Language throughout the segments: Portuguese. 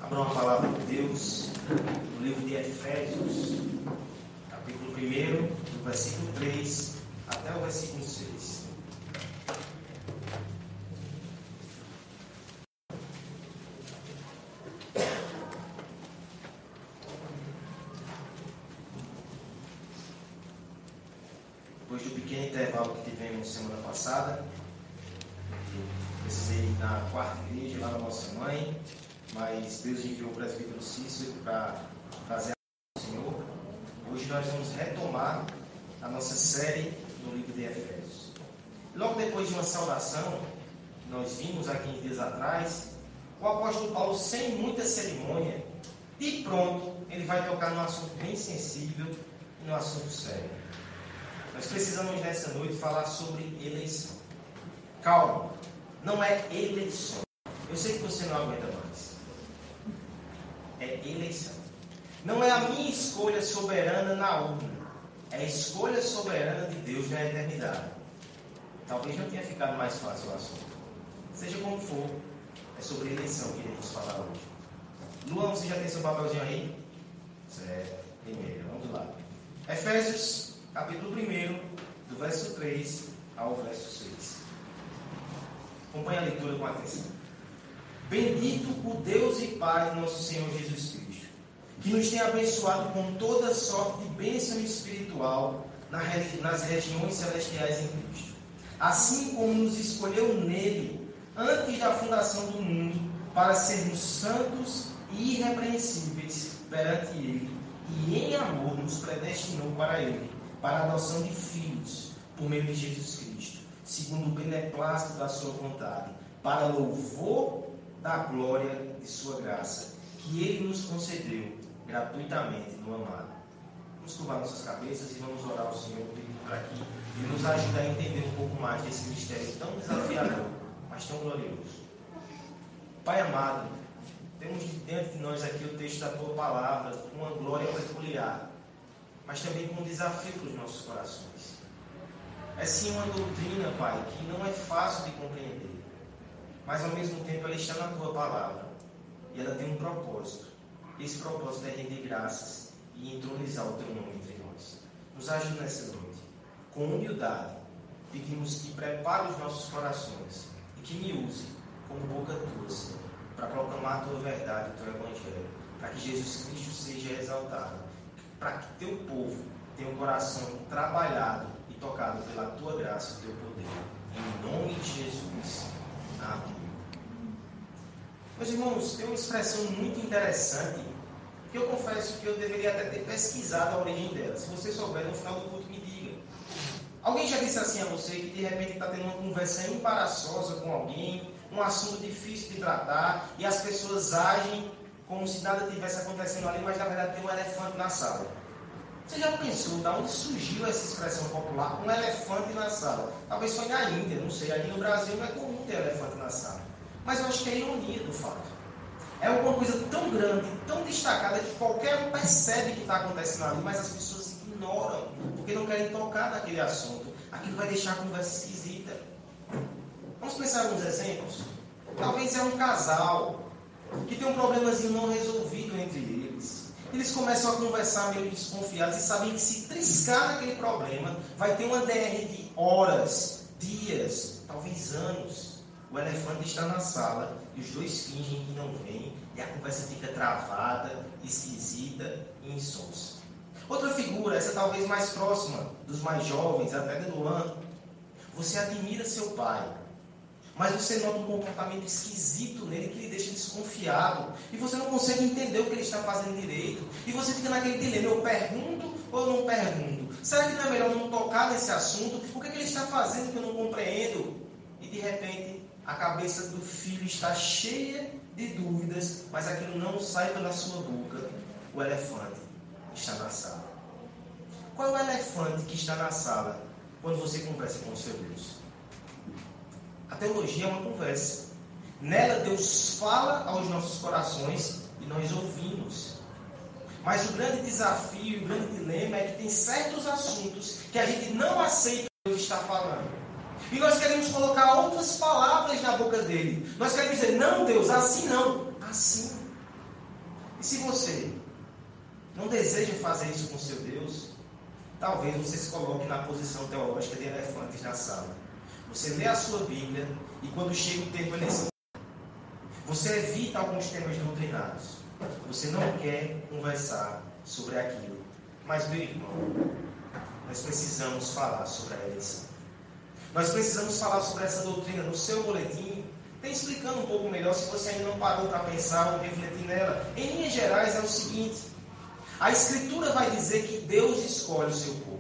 Abra uma palavra de Deus no livro de Efésios, capítulo 1, do versículo 3 até o versículo 6. Depois do pequeno intervalo que tivemos semana passada, precisei ir na quarta igreja, lá na nossa mãe, mas Deus enviou o presbítero Cícero para trazer a palavra do Senhor. Hoje nós vamos retomar a nossa série no livro de Efésios. Logo depois de uma saudação, que nós vimos há 15 dias atrás, o apóstolo Paulo, sem muita cerimônia, de pronto, ele vai tocar num assunto bem sensível e num assunto sério. Nós precisamos nessa noite falar sobre eleição. Calma, não é eleição. Eu sei que você não aguenta mais. É eleição. Não é a minha escolha soberana na urna. É a escolha soberana de Deus na eternidade. Talvez não tenha ficado mais fácil o assunto. Seja como for, é sobre eleição que iremos falar hoje. Luan, você já tem seu papelzinho aí? Certo. Primeiro, vamos lá. Efésios, capítulo 1, do verso 3 ao verso 6. Acompanhe a leitura com atenção. Bendito o Deus e Pai de nosso Senhor Jesus Cristo, que nos tem abençoado com toda sorte de bênção espiritual nas regiões celestiais em Cristo. Assim como nos escolheu nele, antes da fundação do mundo, para sermos santos e irrepreensíveis perante ele, e em amor nos predestinou para ele, para a adoção de filhos, por meio de Jesus Cristo, segundo o beneplácito da sua vontade, para louvor da glória de sua graça, que ele nos concedeu gratuitamente no amado. Vamos curvar nossas cabeças e vamos orar ao Senhor, pedindo para que ele nos ajude a entender um pouco mais desse mistério tão desafiador, mas tão glorioso. Pai amado, temos diante de nós aqui o texto da tua palavra, com uma glória peculiar, mas também com um desafio para os nossos corações. É sim uma doutrina, Pai, que não é fácil de compreender, mas ao mesmo tempo ela está na tua palavra e ela tem um propósito. Esse propósito é render graças e entronizar o teu nome entre nós. Nos ajude nessa noite. Com humildade, pedimos que prepare os nossos corações e que me use como boca tua, Senhor, para proclamar a tua verdade, o teu evangelho, para que Jesus Cristo seja exaltado, para que teu povo tenha um coração trabalhado e tocado pela tua graça e teu poder. Em nome de Jesus. Amém. Meus irmãos, tem uma expressão muito interessante que eu confesso que eu deveria até ter pesquisado a origem dela. Se você souber, no final do culto me diga. Alguém já disse assim a você que de repente está tendo uma conversa embaraçosa com alguém, um assunto difícil de tratar, e as pessoas agem como se nada tivesse acontecendo ali, mas na verdade tem um elefante na sala. Você já pensou de onde surgiu essa expressão popular? Um elefante na sala. Talvez foi na Índia, não sei. Aqui no Brasil não é comum ter elefante na sala. Mas eu acho que é ironia do fato. É alguma coisa tão grande, tão destacada, que qualquer um percebe que está acontecendo ali, mas as pessoas ignoram, porque não querem tocar naquele assunto. Aquilo vai deixar a conversa esquisita. Vamos pensar em alguns exemplos? Talvez é um casal que tem um problemazinho não resolvido entre eles. Eles começam a conversar meio desconfiados e sabem que se triscar naquele problema, vai ter uma DR de horas, dias, talvez anos. O elefante está na sala e os dois fingem que não vêm e a conversa fica travada, esquisita e insonsa. Outra figura, essa talvez mais próxima dos mais jovens, até de Luan. Você admira seu pai, mas você nota um comportamento esquisito nele que lhe deixa desconfiado. E você não consegue entender o que ele está fazendo direito. E você fica naquele dilema, eu pergunto ou eu não pergunto? Será que não é melhor não tocar nesse assunto? O que ele está fazendo que eu não compreendo? E de repente, a cabeça do filho está cheia de dúvidas, mas aquilo não sai pela sua boca. O elefante está na sala. Qual é o elefante que está na sala quando você conversa com o seu Deus? A teologia é uma conversa. Nela Deus fala aos nossos corações e nós ouvimos. Mas o grande desafio, o grande dilema é que tem certos assuntos que a gente não aceita o que Deus está falando. E nós queremos colocar outras palavras na boca dele. Nós queremos dizer, não Deus, assim não, assim. Se você não deseja fazer isso com seu Deus, talvez você se coloque na posição teológica de elefantes na sala. Você lê a sua Bíblia e quando chega o termo eleição, você evita alguns temas doutrinários. Você não quer conversar sobre aquilo. Mas, meu irmão, nós precisamos falar sobre a eleição. Nós precisamos falar sobre essa doutrina. No seu boletim, tem explicando um pouco melhor, se você ainda não parou para pensar ou refletir nela. Em linhas gerais é o seguinte: a Escritura vai dizer que Deus escolhe o seu povo.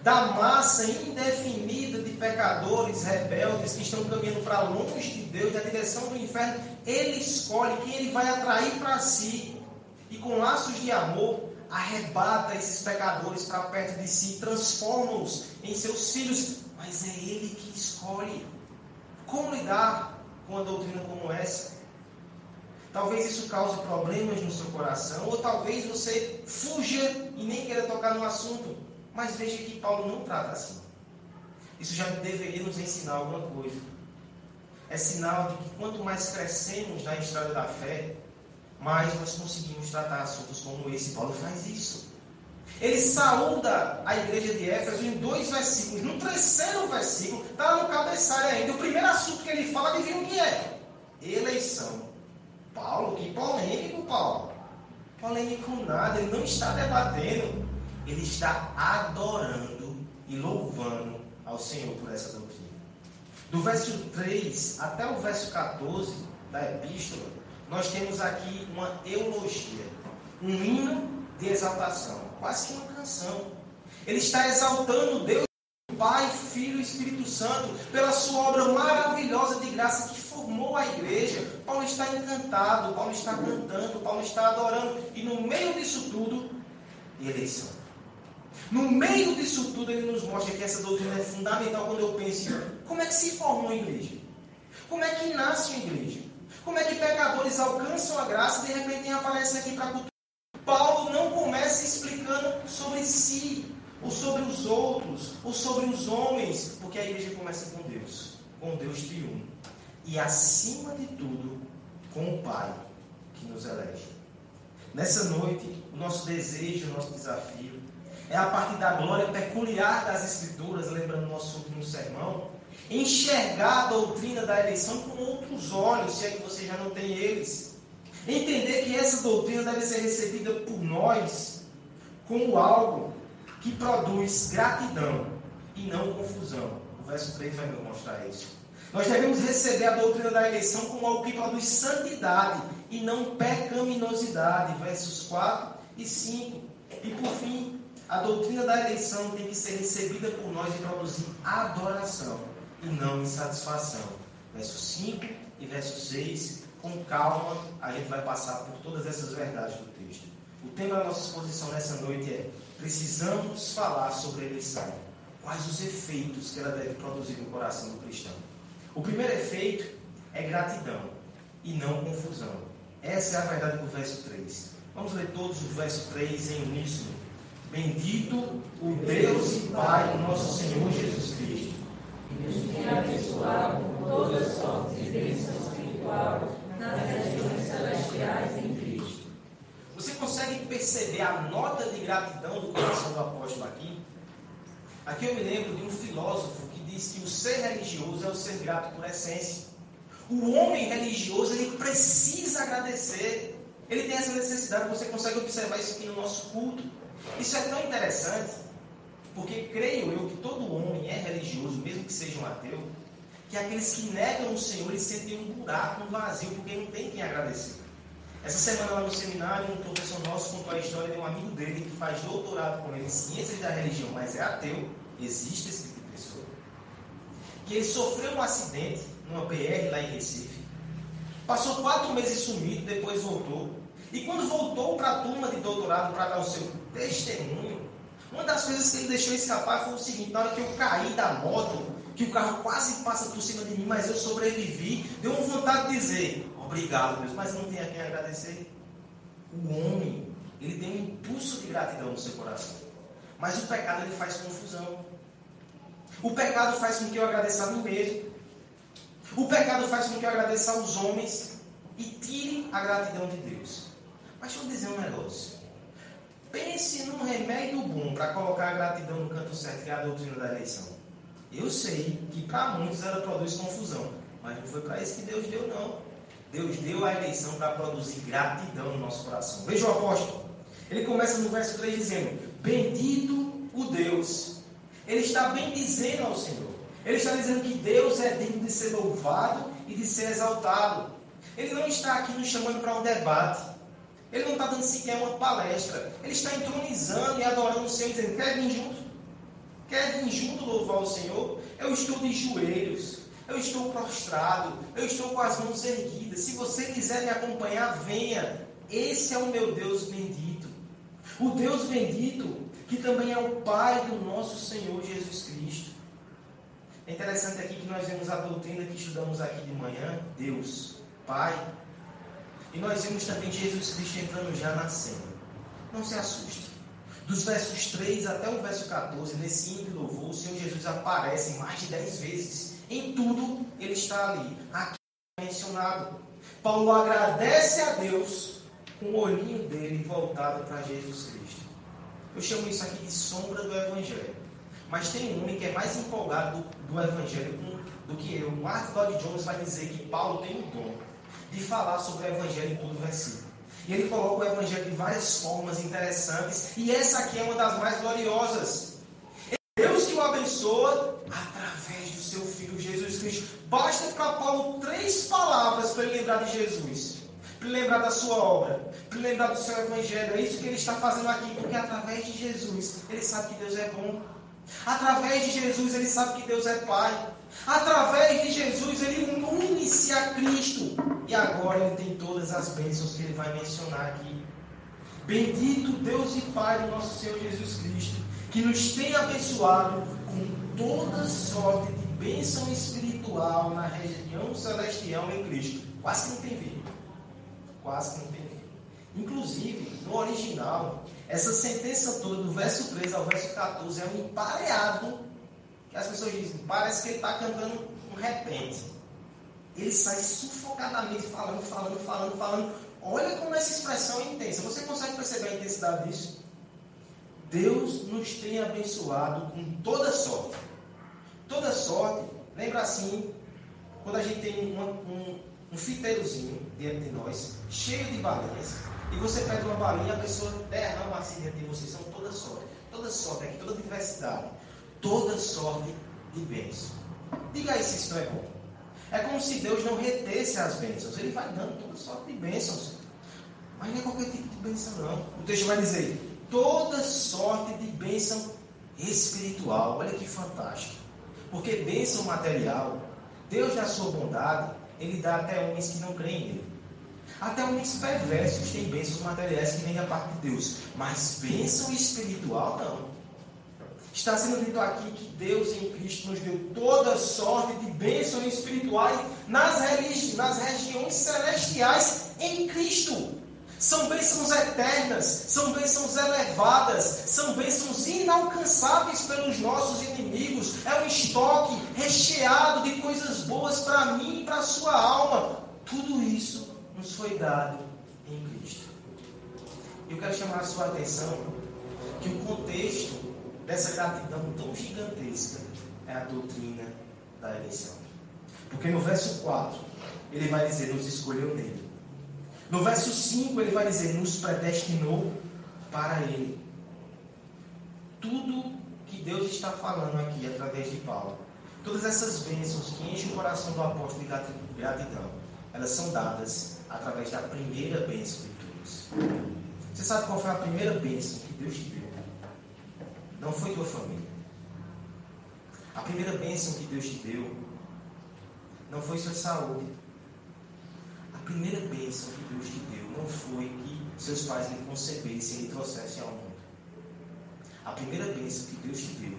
Da massa indefinida de pecadores, rebeldes, que estão caminhando para longe de Deus, da direção do inferno, Ele escolhe quem Ele vai atrair para si. E com laços de amor, arrebata esses pecadores para perto de si, transforma-os em seus filhos. Mas é Ele que escolhe. Como lidar com uma doutrina como essa? Talvez isso cause problemas no seu coração, ou talvez você fuja e nem queira tocar no assunto. Mas veja que Paulo não trata assim. Isso já deveria nos ensinar alguma coisa. É sinal de que quanto mais crescemos na estrada da fé, mais nós conseguimos tratar assuntos como esse. Paulo faz isso. Ele saúda a igreja de Éfeso em 2 versículos. No 3º versículo, está no cabeçalho ainda. O primeiro assunto que ele fala, adivinha o que é? Eleição. Paulo, que polêmico, Paulo. Polêmico nada, ele não está debatendo. Ele está adorando e louvando ao Senhor por essa doutrina. Do verso 3 até o verso 14 da epístola, nós temos aqui uma eulogia, um hino de exaltação, quase que uma canção. Ele está exaltando Deus, Pai, Filho e Espírito Santo, pela sua obra maravilhosa de graça que formou a igreja. Paulo está encantado, Paulo está cantando, Paulo está adorando. E no meio disso tudo, eleição. No meio disso tudo, ele nos mostra que essa doutrina é fundamental quando eu penso como é que se forma uma igreja? Como é que nasce uma igreja? Como é que pecadores alcançam a graça e de repente aparecem aqui para a cultura? Paulo não começa explicando sobre si, ou sobre os outros, ou sobre os homens, porque a igreja começa com Deus triuno. E acima de tudo, com o Pai que nos elege. Nessa noite, o nosso desejo, o nosso desafio, é a partir da glória peculiar das Escrituras, lembrando o nosso último sermão, enxergar a doutrina da eleição com outros olhos, se é que você já não tem eles. Entender que essa doutrina deve ser recebida por nós como algo que produz gratidão e não confusão. O verso 3 vai me mostrar isso. Nós devemos receber a doutrina da eleição como algo que produz santidade e não pecaminosidade. Versos 4 e 5. E por fim, a doutrina da eleição tem que ser recebida por nós e produzir adoração e não insatisfação. Verso 5 e verso 6, com calma, a gente vai passar por todas essas verdades do texto. O tema da nossa exposição nessa noite é: precisamos falar sobre a eleição. Quais os efeitos que ela deve produzir no coração do cristão? O primeiro efeito é gratidão e não confusão. Essa é a verdade do verso 3. Vamos ler todos o verso 3 em uníssono. Bendito o Deus e Pai do nosso Senhor Jesus Cristo, que nos tem abençoado com toda sorte de bênção espiritual nas regiões celestiais em Cristo. Você consegue perceber a nota de gratidão do coração do apóstolo aqui? Aqui eu me lembro de um filósofo que diz que o ser religioso é o ser grato por essência. O homem religioso, ele precisa agradecer. Ele tem essa necessidade, você consegue observar isso aqui no nosso culto. Isso é tão interessante, porque creio eu que todo homem é religioso, mesmo que seja um ateu, que aqueles que negam o Senhor, eles sentem um buraco, um vazio, porque não tem quem agradecer. Essa semana lá no seminário, um professor nosso contou a história de um amigo dele que faz doutorado com ele em ciências da religião, mas é ateu. Existe esse tipo de pessoa. Que ele sofreu um acidente numa PR lá em Recife, passou 4 meses sumido, depois voltou. E quando voltou para a turma de doutorado para dar o seu testemunho, uma das coisas que ele deixou escapar foi o seguinte: na hora que eu caí da moto, que o carro quase passa por cima de mim, mas eu sobrevivi, deu uma vontade de dizer: obrigado, Deus, mas não tem a quem agradecer. O homem, ele tem um impulso de gratidão no seu coração, mas o pecado, ele faz confusão. O pecado faz com que eu agradeça a mim mesmo. O pecado faz com que eu agradeça aos homens e tire a gratidão de Deus. Mas deixa eu dizer um negócio. Pense num remédio bom para colocar a gratidão no canto certo, que é a doutrina da eleição. Eu sei que para muitos ela produz confusão, mas não foi para isso que Deus deu, não. Deus deu a eleição para produzir gratidão no nosso coração. Veja o apóstolo. Ele começa no verso 3 dizendo: bendito o Deus. Ele está bendizendo ao Senhor. Ele está dizendo que Deus é digno de ser louvado e de ser exaltado. Ele não está aqui nos chamando para um debate. Ele não está dando sequer uma palestra. Ele está entronizando e adorando o Senhor, dizendo: quer vir junto? Quer vir junto louvar o Senhor? Eu estou de joelhos. Eu estou prostrado. Eu estou com as mãos erguidas. Se você quiser me acompanhar, venha. Esse é o meu Deus bendito. O Deus bendito, que também é o Pai do nosso Senhor Jesus Cristo. É interessante aqui que nós vemos a doutrina que estudamos aqui de manhã, Deus, Pai. E nós vemos também Jesus Cristo entrando já na cena. Não se assuste. Dos versos 3 até o verso 14, nesse hino de louvor, o Senhor Jesus aparece mais de 10 vezes. Em tudo, Ele está ali. Aqui é mencionado. Paulo agradece a Deus com o olhinho dele voltado para Jesus Cristo. Eu chamo isso aqui de sombra do Evangelho. Mas tem um homem que é mais empolgado do Evangelho do que eu. O Martin Lloyd-Jones vai dizer que Paulo tem o dom de falar sobre o Evangelho em todo o versículo. E ele coloca o Evangelho de várias formas interessantes. E essa aqui é uma das mais gloriosas. É Deus que o abençoa através do seu Filho Jesus Cristo. Basta para Paulo 3 palavras para ele lembrar de Jesus. Para ele lembrar da sua obra. Para ele lembrar do seu Evangelho. É isso que ele está fazendo aqui. Porque através de Jesus, ele sabe que Deus é bom. Através de Jesus, ele sabe que Deus é Pai. Através de Jesus, ele une-se a Cristo. E agora ele tem todas as bênçãos que ele vai mencionar aqui. Bendito Deus e Pai do nosso Senhor Jesus Cristo, que nos tem abençoado com toda sorte de bênção espiritual na região celestial em Cristo. Quase que não tem vírgula. Quase que não tem vírgula. Inclusive, no original, essa sentença toda, do verso 3 ao verso 14, é um empareado, que as pessoas dizem, parece que ele está cantando um repente. Ele sai sufocadamente falando. Olha como essa expressão é intensa. Você consegue perceber a intensidade disso? Deus nos tem abençoado com toda sorte. Toda sorte, lembra assim, quando a gente tem um fiteirozinho diante de nós, cheio de balinhas, e você pega uma balinha e a pessoa derrama assim diante de você. São toda sorte aqui, toda diversidade, toda sorte de bênçãos. Diga aí se isso não é bom. É como se Deus não retesse as bênçãos. Ele vai dando toda sorte de bênçãos. Mas não é qualquer tipo de bênção, não. O texto vai dizer, toda sorte de bênção espiritual. Olha que fantástico. Porque bênção material, Deus, na sua bondade, Ele dá até homens que não creem nele. Até homens perversos têm bênçãos materiais que vêm da parte de Deus. Mas bênção espiritual, não. Está sendo dito aqui que Deus em Cristo nos deu toda sorte de bênçãos espirituais nas regiões celestiais em Cristo. São bênçãos eternas, são bênçãos elevadas, são bênçãos inalcançáveis pelos nossos inimigos. É um estoque recheado de coisas boas para mim e para a sua alma. Tudo isso nos foi dado em Cristo. Eu quero chamar a sua atenção que o contexto dessa gratidão tão gigantesca é a doutrina da eleição. Porque no verso 4, ele vai dizer, nos escolheu nele. No verso 5, ele vai dizer, nos predestinou para ele. Tudo que Deus está falando aqui, através de Paulo, todas essas bênçãos que enchem o coração do apóstolo de gratidão, elas são dadas através da primeira bênção de todas. Você sabe qual foi a primeira bênção que Deus te deu? Não foi tua família. A primeira bênção que Deus te deu não foi sua saúde. A primeira bênção que Deus te deu não foi que seus pais lhe concebessem e lhe trouxessem ao mundo. A primeira bênção que Deus te deu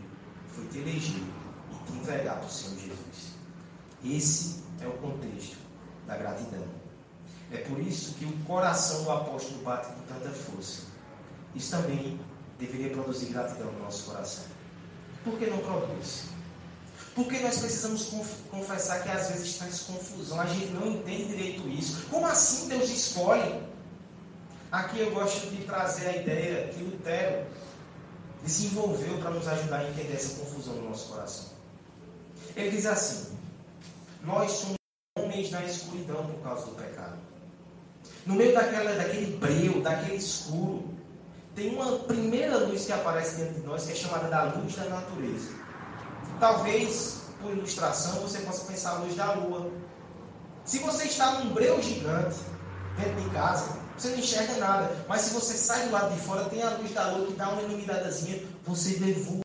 foi te eleger e te entregar para o Senhor Jesus. Esse é o contexto da gratidão. É por isso que o coração do apóstolo bate com tanta força. Isso também deveria produzir gratidão no nosso coração. Por que não produz? Porque nós precisamos confessar que às vezes traz confusão. A gente não entende direito isso. Como assim Deus escolhe? Aqui eu gosto de trazer a ideia que Lutero desenvolveu para nos ajudar a entender essa confusão no nosso coração. Ele diz assim: nós somos homens na escuridão por causa do pecado. No meio daquele breu, daquele escuro, tem uma primeira luz que aparece dentro de nós, que é chamada da luz da natureza. Talvez, por ilustração, você possa pensar a luz da lua. Se você está num breu gigante dentro de casa, você não enxerga nada. Mas se você sai do lado de fora, tem a luz da lua que dá uma iluminadazinha, você vê voar.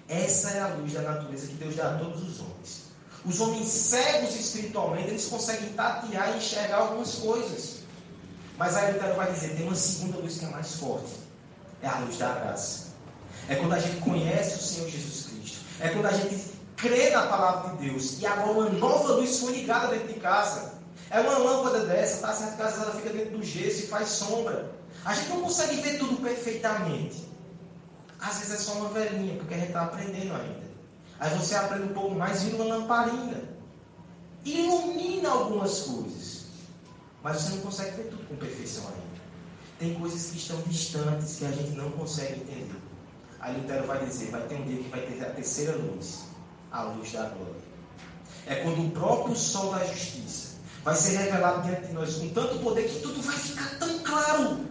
Essa é a luz da natureza que Deus dá a todos os homens. Os homens cegos espiritualmente, eles conseguem tatear e enxergar algumas coisas. Mas aí Lutero vai dizer, tem uma segunda luz que é mais forte. É a luz da graça. É quando a gente conhece o Senhor Jesus Cristo. É quando a gente crê na palavra de Deus. E agora uma nova luz foi ligada dentro de casa. É uma lâmpada dessa, tá? Certo que às vezes ela fica dentro do gesso e faz sombra. A gente não consegue ver tudo perfeitamente. Às vezes é só uma velhinha, porque a gente está aprendendo ainda. Aí você aprende um pouco mais, vira uma lamparina. Ilumina algumas coisas. Mas você não consegue ver tudo com perfeição ainda. Tem coisas que estão distantes, que a gente não consegue entender. Aí Lutero vai dizer, vai ter um dia que vai ter a terceira luz, a luz da glória. É quando o próprio sol da justiça vai ser revelado diante de nós com tanto poder que tudo vai ficar tão claro.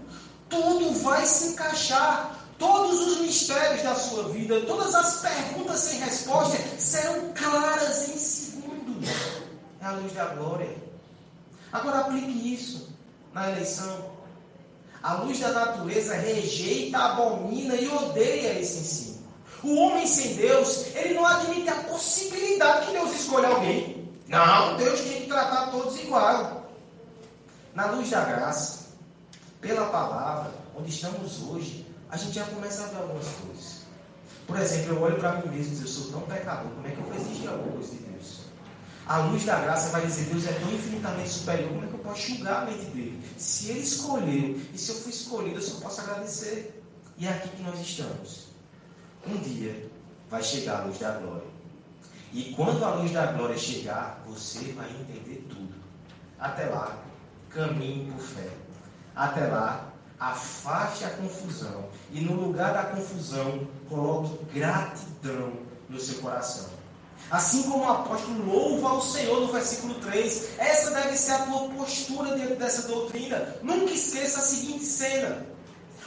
Tudo vai se encaixar. Todos os mistérios da sua vida, todas as perguntas sem resposta serão claras em segundos. É a luz da glória. Agora aplique isso na eleição. A luz da natureza rejeita, abomina e odeia esse ensino. O homem sem Deus, ele não admite a possibilidade que Deus escolha alguém. Não, Deus tem que tratar todos igual. Na luz da graça, pela palavra, onde estamos hoje, a gente já começa a ver algumas coisas. Por exemplo, eu olho para mim mesmo e digo, eu sou tão pecador, como é que eu vou exigir alguma coisa de Deus? A luz da graça vai dizer, Deus é tão infinitamente superior, como é que eu posso julgar a mente dele? Se ele escolheu, e se eu fui escolhido, eu só posso agradecer. E é aqui que nós estamos. Um dia vai chegar a luz da glória. E quando a luz da glória chegar, você vai entender tudo. Até lá, caminhe por fé. Até lá, afaste a confusão. E no lugar da confusão, coloque gratidão no seu coração. Assim como o apóstolo louva ao Senhor no versículo 3, essa deve ser a tua postura diante dessa doutrina. Nunca esqueça a seguinte cena.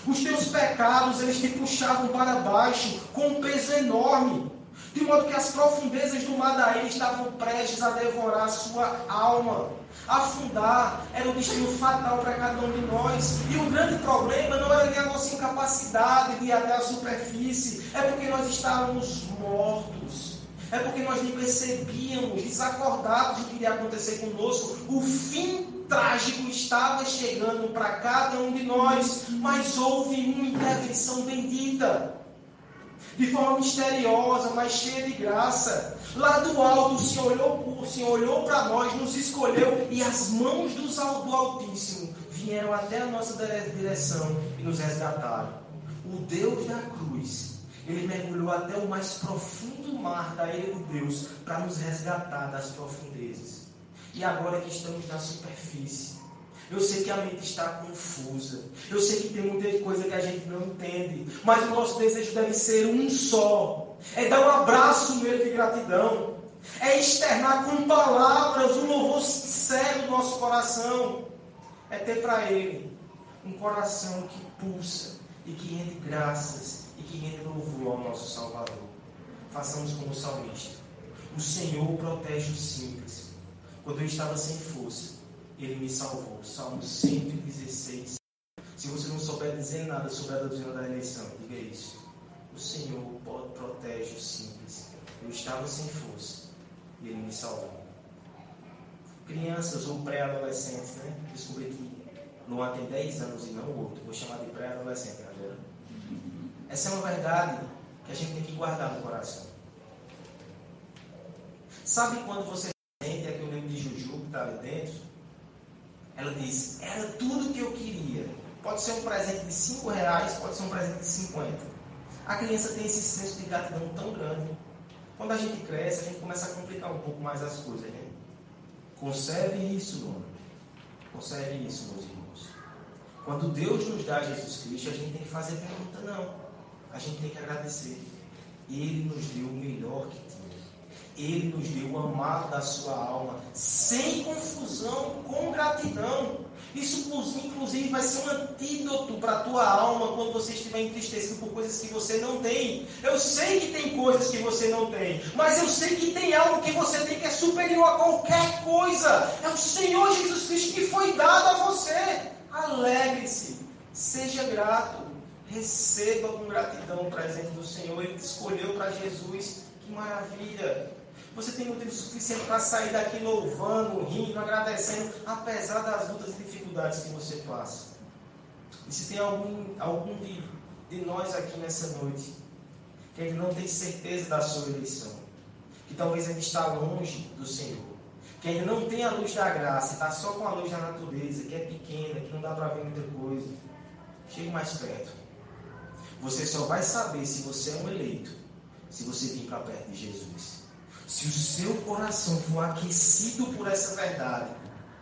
Os teus pecados, eles te puxavam para baixo com um peso enorme. De modo que as profundezas do mar da ilha estavam prestes a devorar a sua alma. Afundar era o destino fatal para cada um de nós. E o grande problema não era nem a nossa incapacidade de ir até a superfície. É porque nós estávamos mortos. É porque nós nem percebíamos, desacordados do que iria acontecer conosco. O fim trágico estava chegando para cada um de nós. Mas houve uma intervenção bendita. De forma misteriosa, mas cheia de graça. Lá do alto, o Senhor olhou para nós, nos escolheu, e as mãos do Altíssimo vieram até a nossa direção e nos resgataram. O Deus da cruz, Ele mergulhou até o mais profundo mar da ira de Deus para nos resgatar das profundezas. E agora que estamos na superfície, eu sei que a mente está confusa. Eu sei que tem muita coisa que a gente não entende. Mas o nosso desejo deve ser um só. É dar um abraço nele de gratidão. É externar com palavras um louvor sincero do nosso coração. É ter para ele um coração que pulsa e que rende graças e que rende louvor ao nosso Salvador. Façamos como o salmista. O Senhor protege os simples. Quando eu estava sem força, Ele me salvou. Salmo 116. Se você não souber dizer nada sobre a doutrina da eleição, diga isso. O Senhor protege os simples. Eu estava sem força e Ele me salvou. Crianças ou pré-adolescentes, né? Descobri que Luan tem 10 anos e não o outro. Vou chamar de pré-adolescente agora. Essa é uma verdade que a gente tem que guardar no coração. Sabe quando você sente aquele livro de Juju que está ali dentro? Ela diz, era tudo que eu queria. Pode ser um presente de R$5, pode ser um presente de 50. A criança tem esse senso de gratidão tão grande. Quando a gente cresce, a gente começa a complicar um pouco mais as coisas, né? Conserve isso, Luna. Conserve isso, meus irmãos. Quando Deus nos dá Jesus Cristo, a gente tem que fazer pergunta, não. A gente tem que agradecer. Ele nos deu o melhor que tinha. Ele nos deu o amado da sua alma, sem confusão, com gratidão. Isso, inclusive, vai ser um antídoto para a tua alma quando você estiver entristecido por coisas que você não tem. Eu sei que tem coisas que você não tem, mas eu sei que tem algo que você tem que é superior a qualquer coisa. É o Senhor Jesus Cristo que foi dado a você. Alegre-se, seja grato, receba com gratidão o presente do Senhor. Ele te escolheu para Jesus. Que maravilha! Você tem motivo suficiente para sair daqui louvando, rindo, agradecendo, apesar das lutas e dificuldades que você passa. E se tem algum de nós aqui nessa noite que ainda não tem certeza da sua eleição, que talvez ainda está longe do Senhor, que ainda não tem a luz da graça, está só com a luz da natureza, que é pequena, que não dá para ver muita coisa, chegue mais perto. Você só vai saber se você é um eleito se você vir para perto de Jesus. Se o seu coração for aquecido por essa verdade,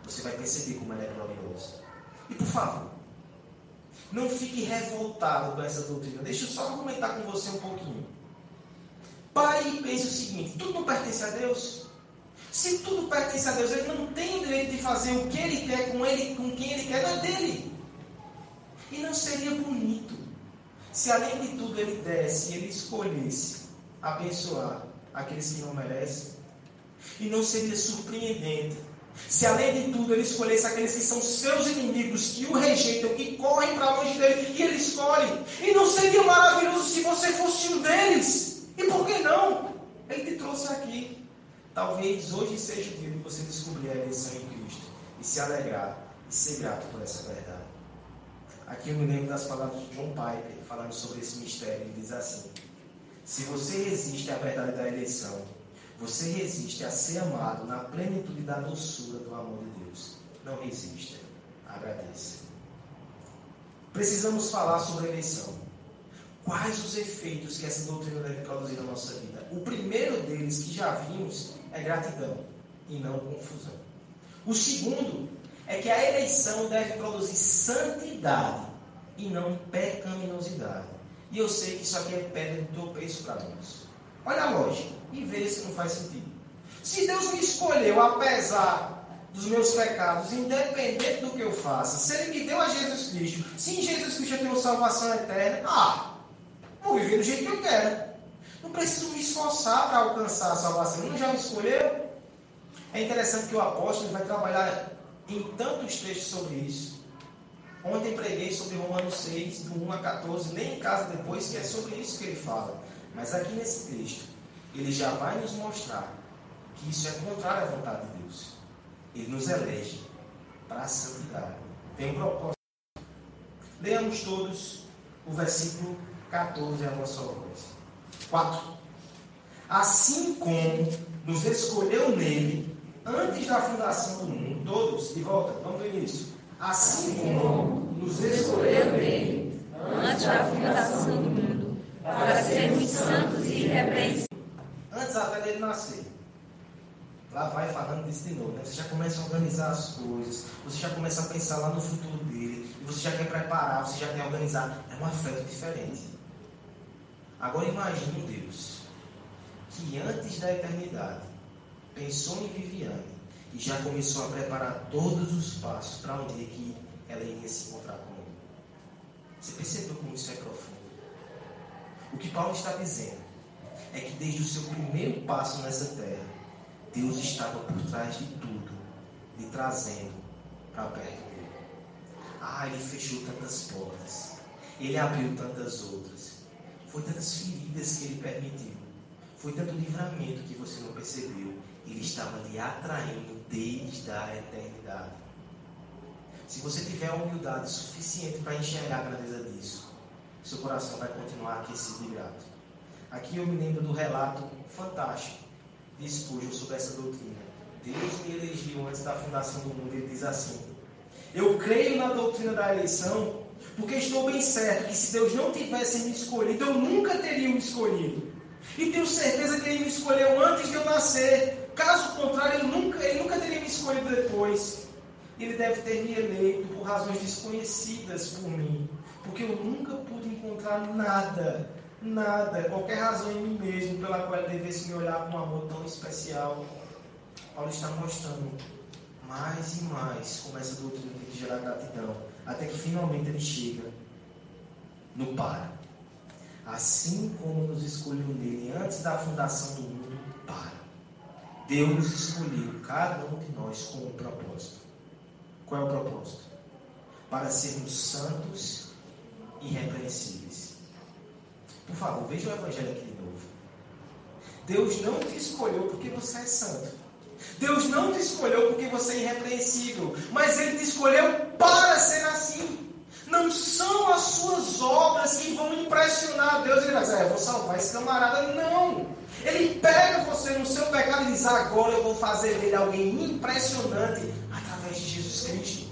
você vai perceber como ela é gloriosa. E por favor, não fique revoltado com essa doutrina. Deixa eu só argumentar com você um pouquinho. Pare e pense o seguinte: tudo não pertence a Deus? Se tudo pertence a Deus, Ele não tem o direito de fazer o que Ele quer com quem Ele quer, não é dele. E não seria bonito se além de tudo Ele desse e Ele escolhesse abençoar aqueles que não merecem? E não seria surpreendente se além de tudo Ele escolhesse aqueles que são seus inimigos, que o rejeitam, que correm para longe dele, e Ele escolhe? E não seria maravilhoso se você fosse um deles? E por que não? Ele te trouxe aqui. Talvez hoje seja o dia de você descobrir a eleição em Cristo e se alegrar e ser grato por essa verdade. Aqui eu me lembro das palavras de John Piper falando sobre esse mistério. Ele diz assim: se você resiste à verdade da eleição, você resiste a ser amado na plenitude da doçura do amor de Deus. Não resista, agradeça. Precisamos falar sobre a eleição. Quais os efeitos que essa doutrina deve produzir na nossa vida? O primeiro deles, que já vimos, é gratidão e não confusão. O segundo é que a eleição deve produzir santidade e não pecaminosidade. E eu sei que isso aqui é pedra de tropeço para nós. Olha a lógica e vê se não faz sentido. Se Deus me escolheu apesar dos meus pecados, independente do que eu faça, se Ele me deu a Jesus Cristo, se em Jesus Cristo eu tenho salvação eterna, vou viver do jeito que eu quero. Não preciso me esforçar para alcançar a salvação. Ele não já me escolheu? É interessante que o apóstolo vai trabalhar em tantos textos sobre isso. Ontem preguei sobre Romanos 6, do 1 a 14, nem em casa depois, que é sobre isso que ele fala. Mas aqui nesse texto, ele já vai nos mostrar que isso é contrário à vontade de Deus. Ele nos elege para a santidade. Tem um propósito. Leamos todos o versículo 14 a nossa voz. 4. Assim como nos escolheu nele antes da fundação do mundo, todos, de volta, vamos ver isso. Assim como nos escolheu nele antes da fundação do mundo, para sermos santos e irrepreensíveis. Antes até dele nascer. Lá vai falando disso de novo, né? Você já começa a organizar as coisas, você já começa a pensar lá no futuro dele, e você já quer preparar, você já quer organizar. É um afeto diferente. Agora imagine um Deus que antes da eternidade pensou em Viviane e já começou a preparar todos os passos para um dia que ela iria se encontrar com ele. Você percebeu como isso é profundo? O que Paulo está dizendo é que desde o seu primeiro passo nessa terra, Deus estava por trás de tudo, lhe trazendo para perto dele. Ele fechou tantas portas, ele abriu tantas outras, foi tantas feridas que ele permitiu, foi tanto livramento que você não percebeu. Ele estava lhe atraindo desde a eternidade. Se você tiver a humildade suficiente para enxergar a grandeza disso, seu coração vai continuar aquecido e grato. Aqui eu me lembro do relato fantástico de Spurgeon sobre essa doutrina. Deus me elegeu antes da fundação do mundo. Ele diz assim: eu creio na doutrina da eleição porque estou bem certo que se Deus não tivesse me escolhido, eu nunca teria me escolhido. E tenho certeza que Ele me escolheu antes de eu nascer. Caso contrário, Ele nunca teria me escolhido depois. Ele deve ter me eleito por razões desconhecidas por mim, porque eu nunca pude encontrar nada, qualquer razão em mim mesmo pela qual ele devesse me olhar com um amor tão especial. Paulo está mostrando mais e mais como essa doutrina tem que gerar gratidão, até que finalmente ele chega no para. Assim como nos escolheu nele antes da fundação do mundo, para. Deus escolheu cada um de nós com um propósito. Qual é o propósito? Para sermos santos e irrepreensíveis. Por favor, veja o Evangelho aqui de novo. Deus não te escolheu porque você é santo. Deus não te escolheu porque você é irrepreensível. Mas Ele te escolheu para ser assim. Não são as suas obras que vão impressionar Deus. Ele vai dizer, eu vou salvar esse camarada. Não. Ele pega você no seu pecado e diz, agora eu vou fazer dele alguém impressionante através de Jesus Cristo.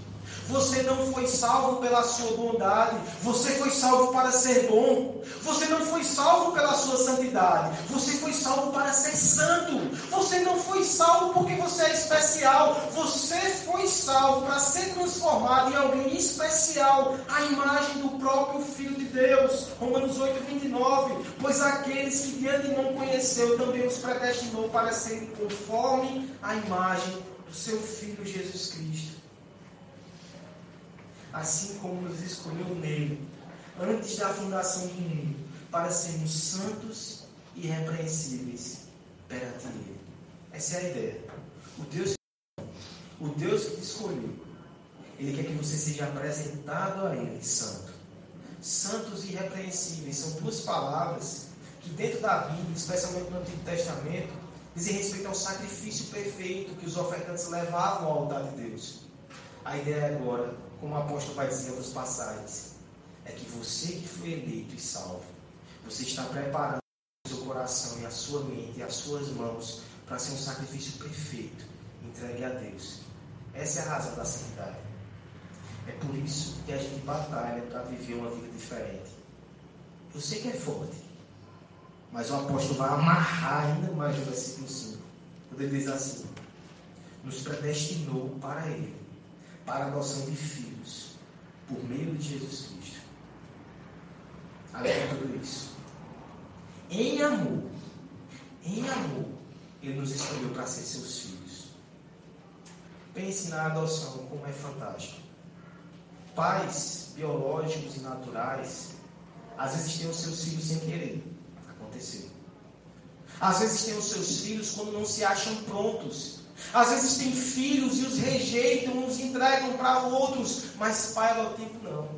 Você não foi salvo pela sua bondade, você foi salvo para ser bom. Você não foi salvo pela sua santidade, você foi salvo para ser santo. Você não foi salvo porque você é especial, você foi salvo para ser transformado em alguém especial, à imagem do próprio Filho de Deus. Romanos 8:29. Pois aqueles que de antemão conheceu também os predestinou para serem conforme a imagem do seu Filho Jesus Cristo. Assim como nos escolheu nele, antes da fundação do mundo, para sermos santos e irrepreensíveis perante ele. Essa é a ideia. O Deus que te escolheu, Ele quer que você seja apresentado a Ele, santo. Santos e irrepreensíveis são duas palavras que dentro da Bíblia, especialmente no Antigo Testamento, dizem respeito ao sacrifício perfeito que os ofertantes levavam ao altar de Deus. A ideia agora, como o apóstolo vai dizer em outras passagens, é que você que foi eleito e salvo, você está preparando o seu coração e a sua mente e as suas mãos para ser um sacrifício perfeito, entregue a Deus. Essa é a razão da santidade. É por isso que a gente batalha para viver uma vida diferente. Eu sei que é forte, mas o apóstolo vai amarrar ainda mais no versículo 5, quando ele diz assim: nos predestinou para Ele, para a adoção de filhos, por meio de Jesus Cristo. Além de tudo isso, em amor, Ele nos escolheu para ser seus filhos. Pense na adoção, como é fantástico. Pais biológicos e naturais, às vezes têm os seus filhos sem querer. Aconteceu. Às vezes têm os seus filhos quando não se acham prontos. Às vezes têm filhos e os rejeitam, os entregam para outros. Mas pai adotivo não.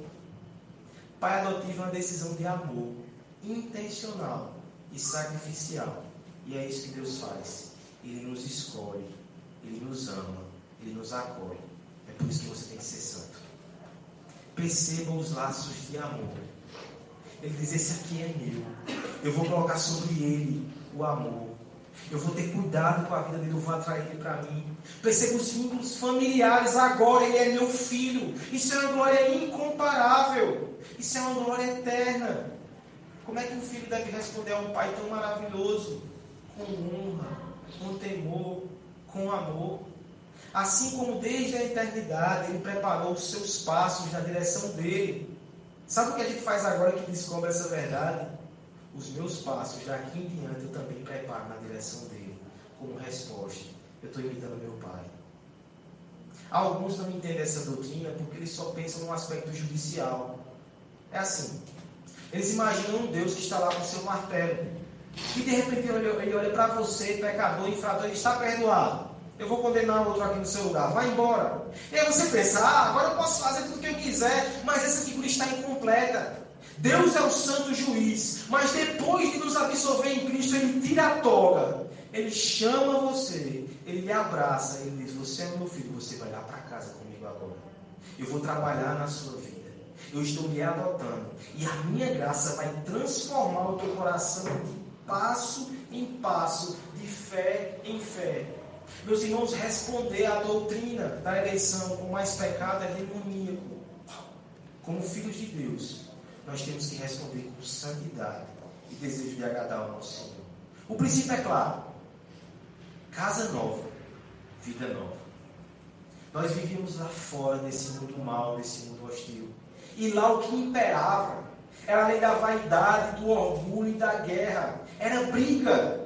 Pai adotivo é uma decisão de amor, intencional e sacrificial. E é isso que Deus faz. Ele nos escolhe, Ele nos ama, Ele nos acolhe. É por isso que você tem que ser santo. Perceba os laços de amor. Ele diz, esse aqui é meu. Eu vou colocar sobre ele o amor. Eu vou ter cuidado com a vida dele, eu vou atrair ele para mim. Perceba os vínculos familiares. Agora ele é meu filho. Isso é uma glória incomparável. Isso é uma glória eterna. Como é que um filho deve responder a um pai tão maravilhoso? Com honra, com temor, com amor. Assim como desde a eternidade Ele preparou os seus passos na direção dele. Sabe o que a gente faz agora que descobre essa verdade? Os meus passos, daqui em diante, eu também preparo na direção dele. Como resposta, eu estou imitando meu pai. Alguns não entendem essa doutrina porque eles só pensam no aspecto judicial. É assim, eles imaginam um Deus que está lá com o seu martelo. E de repente ele olha para você, pecador, infrator, ele está perdoado. Eu vou condenar outro aqui no seu lugar, vai embora. E aí você pensa, agora eu posso fazer tudo o que eu quiser, mas essa figura está incompleta. Deus é o santo juiz, mas depois de nos absorver em Cristo, Ele tira a toga. Ele chama você, Ele lhe abraça, Ele diz, você é meu filho, você vai lá para casa comigo agora. Eu vou trabalhar na sua vida. Eu estou lhe adotando. E a minha graça vai transformar o teu coração de passo em passo, de fé em fé. Meus irmãos, responder à doutrina da eleição com mais pecado é demoníaco. Como filhos de Deus, nós temos que responder com santidade e desejo de agradar ao nosso Senhor. O princípio é claro. Casa nova, vida nova. Nós vivíamos lá fora desse mundo mal, desse mundo hostil. E lá o que imperava era a lei da vaidade, do orgulho e da guerra. Era briga.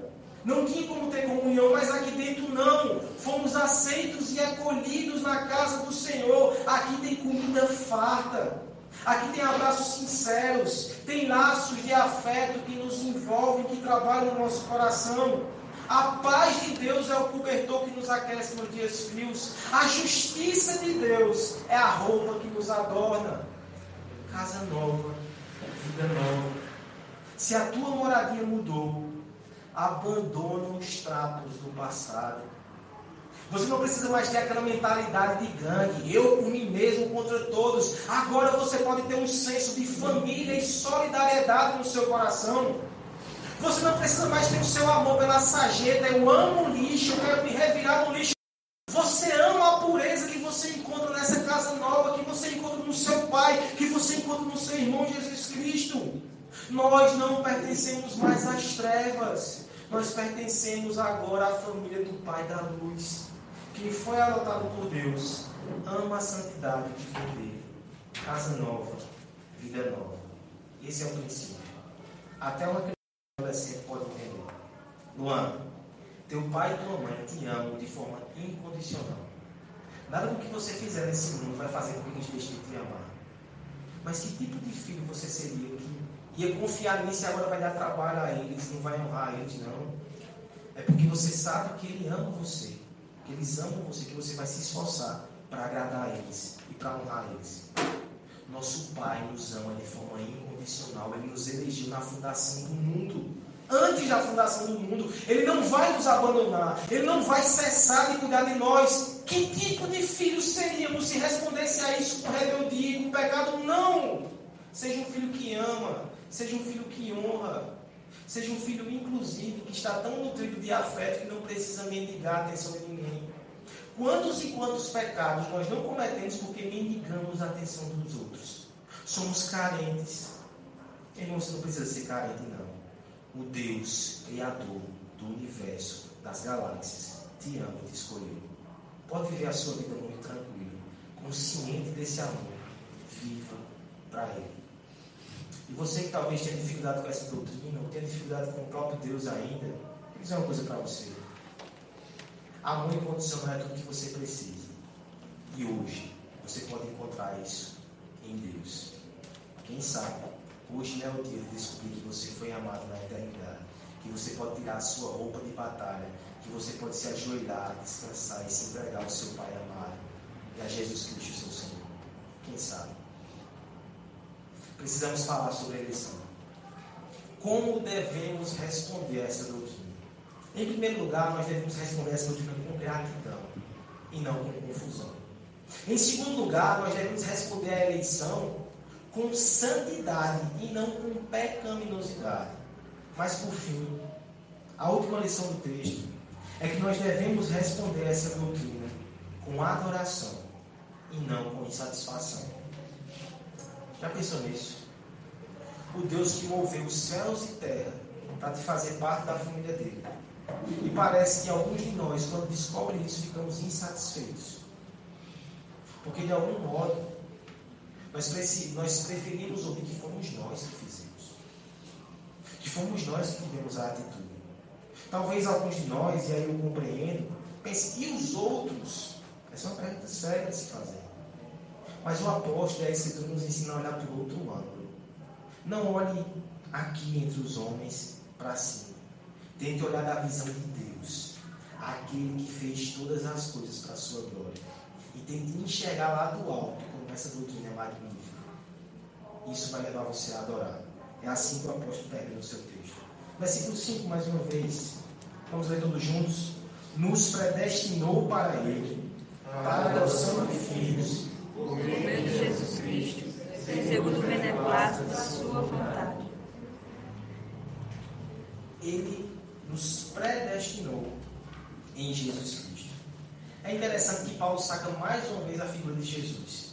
Não tinha como ter comunhão, mas aqui dentro não. Fomos aceitos e acolhidos na casa do Senhor. Aqui tem comida farta. Aqui tem abraços sinceros. Tem laços de afeto que nos envolvem, que trabalham no nosso coração. A paz de Deus é o cobertor que nos aquece nos dias frios. A justiça de Deus é a roupa que nos adorna. Casa nova, vida nova. Se a tua moradia mudou, abandona os trapos do passado. Você não precisa mais ter aquela mentalidade de gangue, eu por mim mesmo contra todos. Agora você pode ter um senso de família e solidariedade no seu coração. Você não precisa mais ter o seu amor pela sarjeta. Eu amo o lixo, eu quero me revirar no lixo. Você ama a pureza que você encontra nessa casa nova, que você encontra no seu Pai, que você encontra no seu irmão Jesus Cristo. Nós não pertencemos mais às trevas. Nós pertencemos agora à família do Pai da Luz. Quem foi adotado por Deus, ama a santidade que foi dele. Casa nova, vida nova. Esse é o princípio. Até uma criança adolescente pode entender. Luan, teu pai e tua mãe te amam de forma incondicional. Nada do que você fizer nesse mundo vai fazer com que eles deixem de te amar. Mas que tipo de filho você seria que ia confiar nisso e agora vai dar trabalho a eles, não vai honrar eles, não? É porque você sabe que ele ama você, que eles amam você, que você vai se esforçar para agradar a eles e para honrar eles. Nosso Pai nos ama de forma incondicional. Ele nos elegeu na fundação do mundo. Antes da fundação do mundo. Ele não vai nos abandonar. Ele não vai cessar de cuidar de nós. Que tipo de filhos seríamos se respondesse a isso com rebeldia e com pecado? Não! Seja um filho que ama. Seja um filho que honra. Seja um filho, inclusive, que está tão nutrido de afeto que não precisa mendigar a atenção de ninguém. Quantos e quantos pecados nós não cometemos porque mendigamos a atenção dos outros? Somos carentes. Irmão, você não precisa ser carente, não. O Deus, Criador do universo, das galáxias, te ama e te escolheu. Pode viver a sua vida muito tranquila, consciente desse amor. Viva para Ele. E você que talvez tenha dificuldade com essa doutrina, ou tenha dificuldade com o próprio Deus ainda, vou dizer uma coisa para você. Amor incondicional é tudo que você precisa. E hoje, você pode encontrar isso em Deus. Quem sabe, hoje não é o dia de descobrir que você foi amado na eternidade. Que você pode tirar a sua roupa de batalha. Que você pode se ajoelhar, descansar e se entregar ao seu Pai amado. E a Jesus Cristo, seu Senhor. Quem sabe? Precisamos falar sobre a eleição. Como devemos responder a essa doutrina? Em primeiro lugar, nós devemos responder a essa doutrina com gratidão e não com confusão. Em segundo lugar, nós devemos responder à eleição com santidade e não com pecaminosidade. Mas, por fim, a última lição do texto é que nós devemos responder a essa doutrina com adoração e não com insatisfação. Já pensou nisso? O Deus que moveu os céus e terra para te fazer parte da família dele. E parece que alguns de nós, quando descobrem isso, ficamos insatisfeitos. Porque, de algum modo, nós preferimos ouvir que fomos nós que fizemos. Que fomos nós que tivemos a atitude. Talvez alguns de nós, e aí eu compreendo, pensem, e os outros? Essa é uma pergunta séria de se fazer. Mas o apóstolo e a Escritura nos ensina a olhar para o outro ângulo. Não olhe aqui entre os homens para cima. Tente olhar da visão de Deus, aquele que fez todas as coisas para a sua glória. E tente enxergar lá do alto como essa doutrina é magnífica. Isso vai levar você a adorar. É assim que o apóstolo termina o seu texto. Versículo 5, mais uma vez. Vamos ler todos juntos. Nos predestinou para Ele, para a adoção de filhos, por meio de Jesus Cristo, segundo o beneplácito da sua vontade. Ele nos predestinou em Jesus Cristo. É interessante que Paulo saca mais uma vez a figura de Jesus.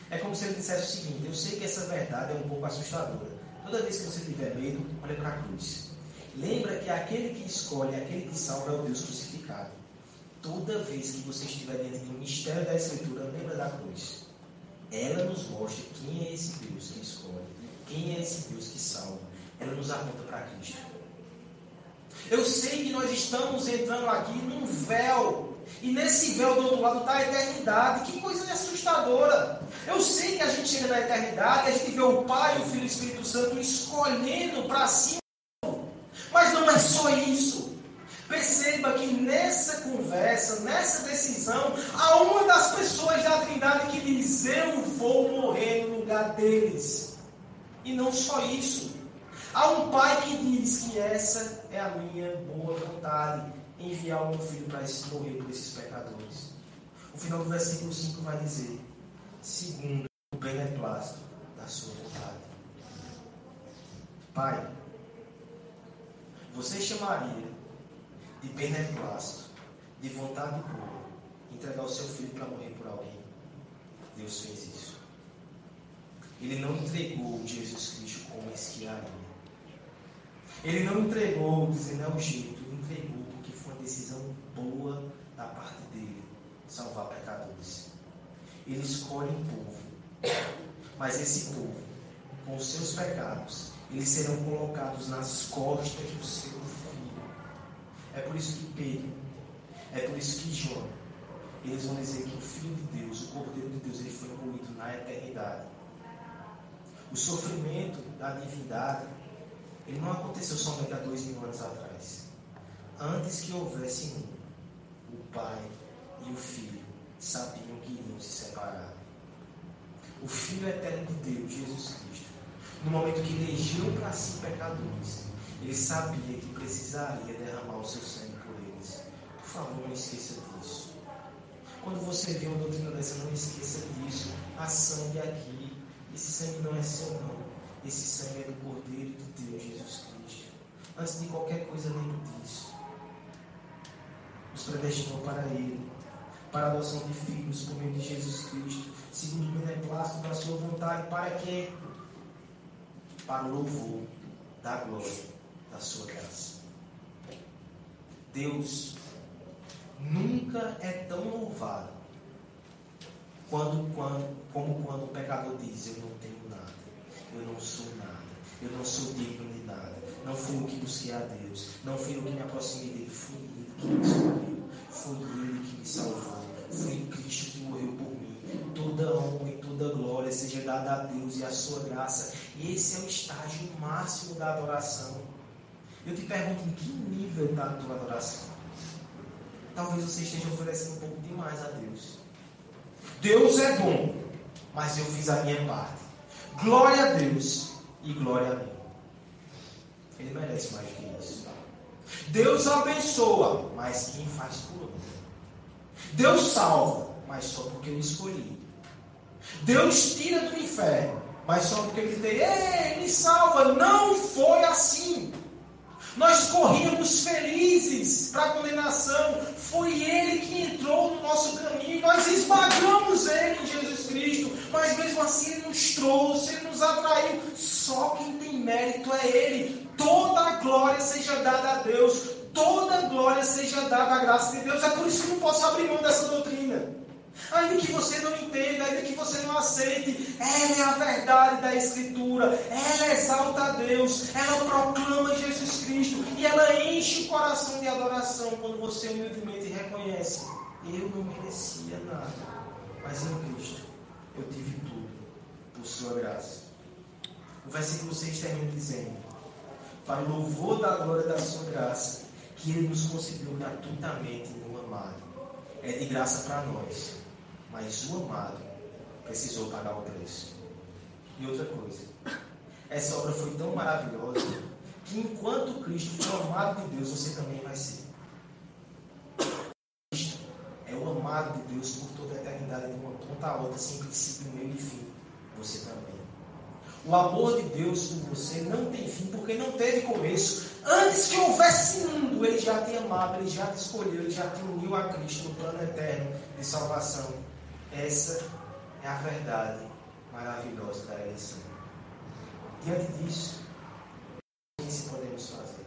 É como se ele dissesse o seguinte: eu sei que essa verdade é um pouco assustadora. Toda vez que você tiver medo, olha para a cruz. Lembra que aquele que escolhe, aquele que salva é o Deus crucificado. toda vez que você estiver diante do mistério da Escritura, lembra da cruz. Ela nos mostra quem é esse Deus que escolhe, quem é esse Deus que salva. Ela nos aponta para Cristo. Eu sei que nós estamos entrando aqui num véu, e nesse véu do outro lado está a eternidade. Que coisa assustadora! Eu sei que a gente chega na eternidade, a gente vê o Pai, o Filho e o Espírito Santo escolhendo para si, mas não é só isso. Perceba que nessa conversa, nessa decisão, há uma das pessoas da Trindade que diz: eu vou morrer no lugar deles. E não só isso. Há um pai que diz que essa é a minha boa vontade, enviar o meu filho para morrer por esses pecadores. O final do versículo 5 vai dizer: segundo o beneplácito da sua vontade. Pai, você chamaria de beneplácito, de vontade boa, entregar o seu filho para morrer por alguém? Deus fez isso. Ele não entregou Jesus Cristo como esquiaria. Ele não entregou dizendo é o jeito. Ele entregou porque foi uma decisão boa da parte dele, salvar pecadores. Ele escolhe um povo, mas esse povo, com os seus pecados, eles serão colocados nas costas do seu filho. É por isso que Pedro, é por isso que João, eles vão dizer que o Filho de Deus, o Cordeiro de Deus, ele foi moído na eternidade. O sofrimento da divindade, ele não aconteceu somente há 2000 anos atrás. Antes que houvesse mundo, o Pai e o Filho sabiam que iriam se separar. O Filho eterno de Deus, Jesus Cristo, no momento que elegeu para si pecadores, ele sabia que precisaria derramar o seu sangue por eles. Por favor, não esqueça disso. Quando você vê uma doutrina dessa, não esqueça disso. Há sangue aqui. Esse sangue não é seu, não. Esse sangue é do Cordeiro de Deus, Jesus Cristo. Antes de qualquer coisa, lembre disso. Nos predestinou para Ele, para a adoção de filhos por meio de Jesus Cristo, segundo o beneplácito da sua vontade. Para quê? Para o louvor da glória da sua graça. Deus nunca é tão louvado como quando o pecador diz: eu não tenho nada, eu não sou nada, eu não sou digno de nada, não fui eu que busquei a Deus, não fui eu que me aproximei dele, fui Ele que me escolheu, foi Ele que me salvou, foi Cristo que morreu por mim. Toda honra e toda glória seja dada a Deus e a sua graça. E esse é o estágio máximo da adoração. Eu te pergunto, em que nível está a tua adoração? Talvez você esteja oferecendo um pouco demais a Deus. Deus é bom, mas eu fiz a minha parte. Glória a Deus e glória a mim. Ele merece mais do que isso. Deus abençoa, mas quem faz por mim? Deus salva, mas só porque eu escolhi. Deus tira do inferno, mas só porque eu gritei: ei, me salva. Não foi assim. Nós corríamos felizes para a condenação. Foi Ele que entrou no nosso caminho. Nós esmagamos Ele em Jesus Cristo. Mas mesmo assim Ele nos trouxe, Ele nos atraiu. Só quem tem mérito é Ele. Toda a glória seja dada a Deus. Toda a glória seja dada à graça de Deus. É por isso que eu não posso abrir mão dessa doutrina. Ainda que você não entenda, ainda que você não aceite, ela é a verdade da Escritura. Ela exalta a Deus, ela proclama Jesus Cristo e ela enche o coração de adoração quando você humildemente reconhece: eu não merecia nada, mas em Cristo eu tive tudo por sua graça. O versículo 6 termina dizendo: para o louvor da glória da sua graça, que Ele nos concedeu gratuitamente no amado. É de graça para nós, mas o amado precisou pagar o preço. E outra coisa, essa obra foi tão maravilhosa que enquanto Cristo foi o amado de Deus, você também vai ser. Cristo é o amado de Deus por toda a eternidade, de uma ponta a outra, sem princípio, meio e fim. Você também. O amor de Deus por você não tem fim, porque não teve começo. Antes que houvesse mundo, Ele já te amava, Ele já te escolheu, Ele já te uniu a Cristo no plano eterno de salvação. Essa é a verdade maravilhosa da eleição. Diante disso, o que podemos fazer?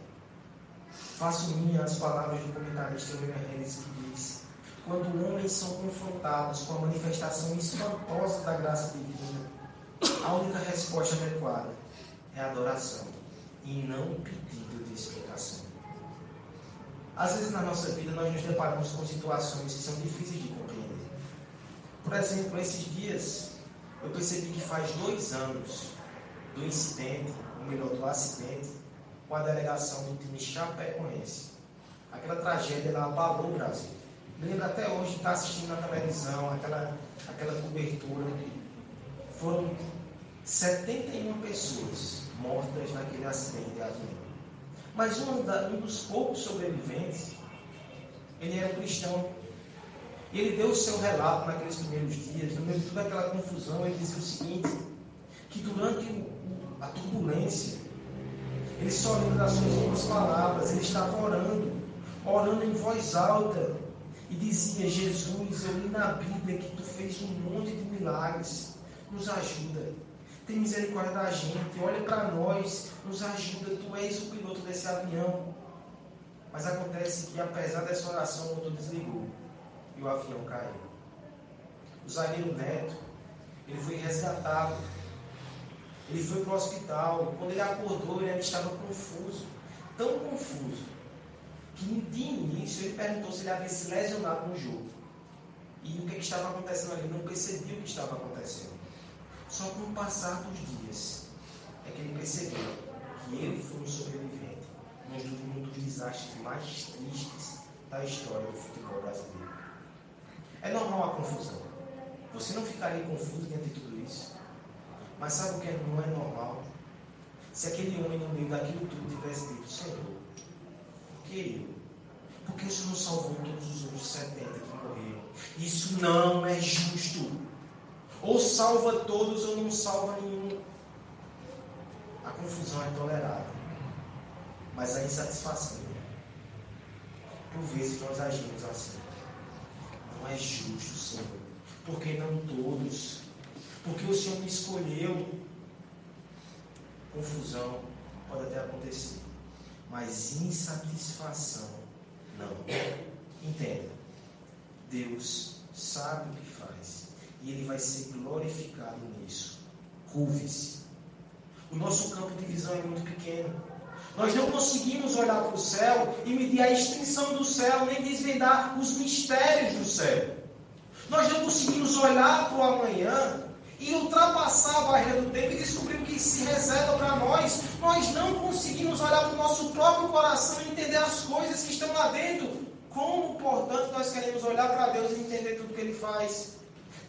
Faço minhas as palavras do comentarista William Harris, que diz: quando homens são confrontados com a manifestação espantosa da graça divina, a única resposta adequada é a adoração e não o pedido de explicação. Às vezes na nossa vida nós nos deparamos com situações que são difíceis de compreender. Por exemplo, esses dias eu percebi que faz 2 anos do incidente, ou melhor, do acidente, com a delegação do time Chapecoense. Aquela tragédia, ela abalou o Brasil. Me lembro até hoje de estar assistindo na televisão, aquela cobertura. Foram 71 pessoas mortas naquele acidente de avião. Mas um dos poucos sobreviventes, ele era cristão. E ele deu o seu relato naqueles primeiros dias, no meio de toda aquela confusão, ele dizia o seguinte, que durante a turbulência, ele só lembra das suas últimas palavras, ele estava orando em voz alta, e dizia: Jesus, eu li na Bíblia que tu fez um monte de milagres, nos ajuda, tem misericórdia da gente, olha para nós, nos ajuda, tu és o piloto desse avião. Mas acontece que, apesar dessa oração, o motor desligou e o avião caiu. O zagueiro Neto, ele foi resgatado, ele foi para o hospital. Quando ele acordou, ele ainda estava confuso, tão confuso, que de início ele perguntou se ele havia se lesionado no jogo. E o que estava acontecendo ali? Ele não percebia o que estava acontecendo. Só com o passar dos dias é que ele percebeu que ele foi um sobrevivente num dos desastres mais tristes da história do futebol brasileiro. É normal a confusão. Você não ficaria confuso diante de tudo isso? Mas sabe o que não é normal? Se aquele homem no meio daquilo tudo tivesse dito: Senhor, por que eu? Por que o Senhor não salvou todos os outros 70 que morreram? Isso não é justo. Ou salva todos ou não salva nenhum. A confusão é tolerável, mas a insatisfação, por vezes nós agimos assim. Não é justo, Senhor. Porque não todos? Porque o Senhor me escolheu. Confusão pode até acontecer, mas insatisfação não. Entenda, Deus sabe o que faz e Ele vai ser glorificado nisso. Curve-se. O nosso campo de visão é muito pequeno. Nós não conseguimos olhar para o céu e medir a extensão do céu, nem desvendar os mistérios do céu. Nós não conseguimos olhar para o amanhã e ultrapassar a barreira do tempo e descobrir o que se reserva para nós. Nós não conseguimos olhar para o nosso próprio coração e entender as coisas que estão lá dentro. Como, portanto, nós queremos olhar para Deus e entender tudo que Ele faz?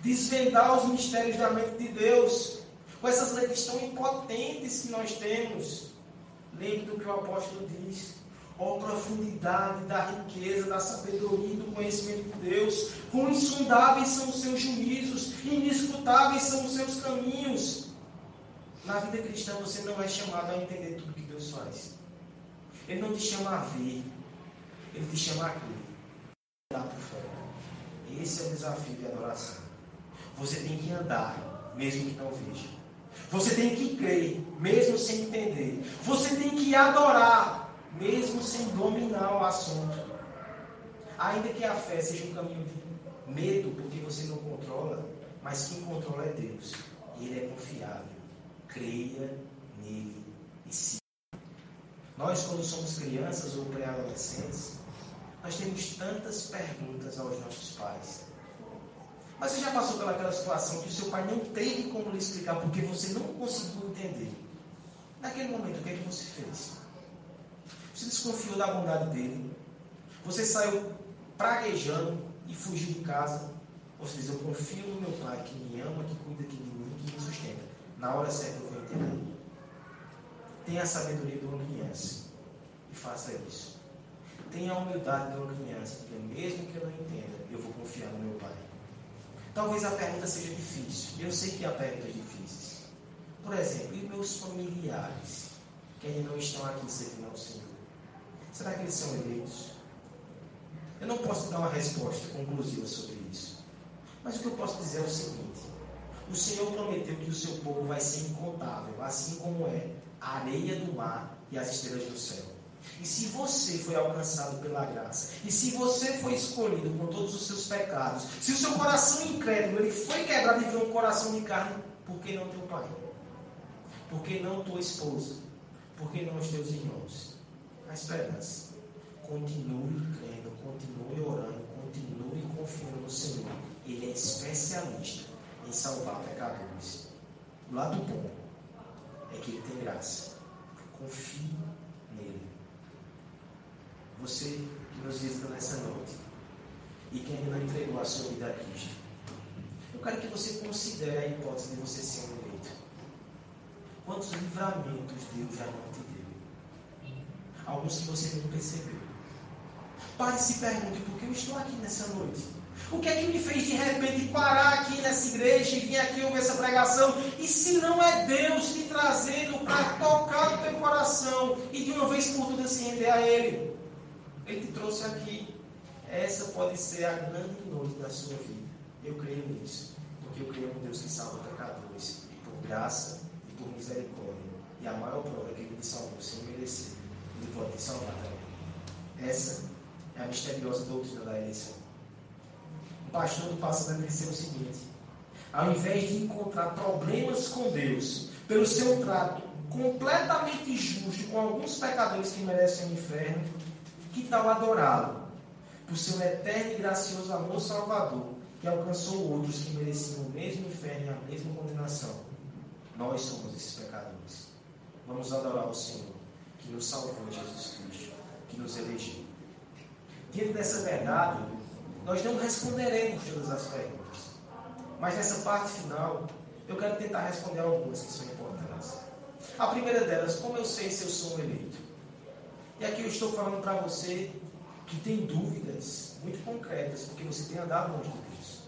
Desvendar os mistérios da mente de Deus, com essas letras tão impotentes que nós temos. Lembre do que o apóstolo diz: ó profundidade da riqueza, da sabedoria e do conhecimento de Deus, quão insondáveis são os seus juízos, inescrutáveis são os seus caminhos. Na vida cristã você não é chamado a entender tudo que Deus faz. Ele não te chama a ver, Ele te chama a crer. Andar por fé. Esse é o desafio de adoração. Você tem que andar, mesmo que não veja. Você tem que crer, mesmo sem entender. Você tem que adorar, mesmo sem dominar o assunto. Ainda que a fé seja um caminho de medo, porque você não controla, mas quem controla é Deus. E Ele é confiável. Creia nele e siga. Nós, quando somos crianças ou pré-adolescentes, nós temos tantas perguntas aos nossos pais. Mas você já passou pelaquela situação que o seu pai não teve como lhe explicar porque você não conseguiu entender? Naquele momento, o que é que você fez? Você desconfiou da bondade dele? Você saiu praguejando e fugiu de casa? Ou seja, eu confio no meu pai que me ama, que cuida de mim, que me sustenta. Na hora certa eu vou entender. Tenha a sabedoria de uma criança e faça isso. Tenha a humildade de uma criança, porque mesmo que eu não entenda, eu vou confiar no meu pai. Talvez a pergunta seja difícil. Eu sei que há perguntas difíceis. Por exemplo, e meus familiares, que ainda não estão aqui servindo ao Senhor? Será que eles são eleitos? Eu não posso dar uma resposta conclusiva sobre isso. Mas o que eu posso dizer é o seguinte: o Senhor prometeu que o seu povo vai ser incontável, assim como é a areia do mar e as estrelas do céu. E se você foi alcançado pela graça, e se você foi escolhido com todos os seus pecados, se o seu coração incrédulo ele foi quebrado e virou um coração de carne, por que não teu pai? Por que não tua esposa? Por que não os teus irmãos? A esperança. Continue crendo, continue orando, continue confiando no Senhor. Ele é especialista em salvar pecadores. O lado bom é que Ele tem graça. Confie nele. Você que nos visita nessa noite e que ainda não entregou a sua vida a Cristo, eu quero que você considere a hipótese de você ser um eleito. Quantos livramentos Deus já não te deu? Alguns que você não percebeu. Pare e se pergunte, por que eu estou aqui nessa noite? O que é que me fez de repente parar aqui nessa igreja e vir aqui ouvir essa pregação? E se não é Deus te trazendo para tocar no teu coração e de uma vez por todas se render a Ele? Ele te trouxe aqui. Essa pode ser a grande noite da sua vida. Eu creio nisso. Porque eu creio no Deus que salva pecadores. Por graça e por misericórdia. E a maior prova é que Ele te salvou sem merecer. Ele pode te salvar também. Essa é a misteriosa doutrina da eleição. Um pastor do passado me disse o seguinte: ao invés de encontrar problemas com Deus pelo seu trato completamente injusto com alguns pecadores que merecem o inferno, que tal adorá-lo por seu eterno e gracioso amor salvador, que alcançou outros que mereciam o mesmo inferno e a mesma condenação? Nós somos esses pecadores. Vamos adorar o Senhor, que nos salvou em Jesus Cristo, que nos elegeu. Diante dessa verdade, nós não responderemos todas as perguntas. Mas nessa parte final, eu quero tentar responder algumas que são importantes. A primeira delas, como eu sei se eu sou um eleito? E aqui eu estou falando para você que tem dúvidas muito concretas, porque você tem andado longe de Deus.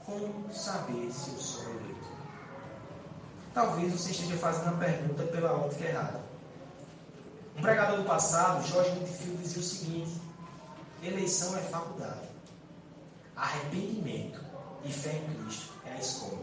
Como saber se eu sou um eleito? Talvez você esteja fazendo a pergunta pela ótica errada. Um pregador do passado, George Whitefield, dizia o seguinte: eleição é faculdade. Arrependimento e fé em Cristo é a escola.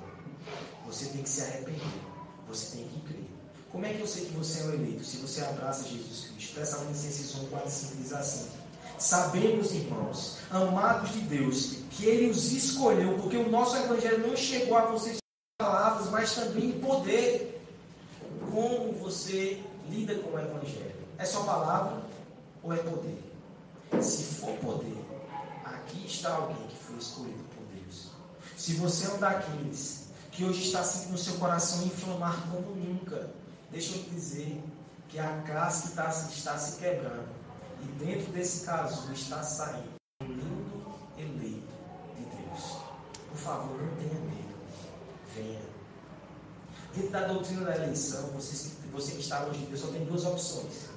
Você tem que se arrepender. Você tem que crer. Como é que eu sei que você é o eleito? Se você abraça Jesus Cristo. Tessalonicenses 1:4-5 diz assim: sabemos, irmãos, amados de Deus, que Ele os escolheu, porque o nosso Evangelho não chegou a vocês com palavras, mas também em poder. Como você lida com o Evangelho? É só palavra ou é poder? Se for poder, aqui está alguém que foi escolhido por Deus. Se você é um daqueles que hoje está sentindo o seu coração inflamar como nunca, deixa eu te dizer que a casca está se quebrando. E dentro desse casulo está saindo um lindo eleito de Deus. Por favor, não tenha medo. Venha. Dentro da doutrina da eleição, você que está longe de Deus, só tem duas opções.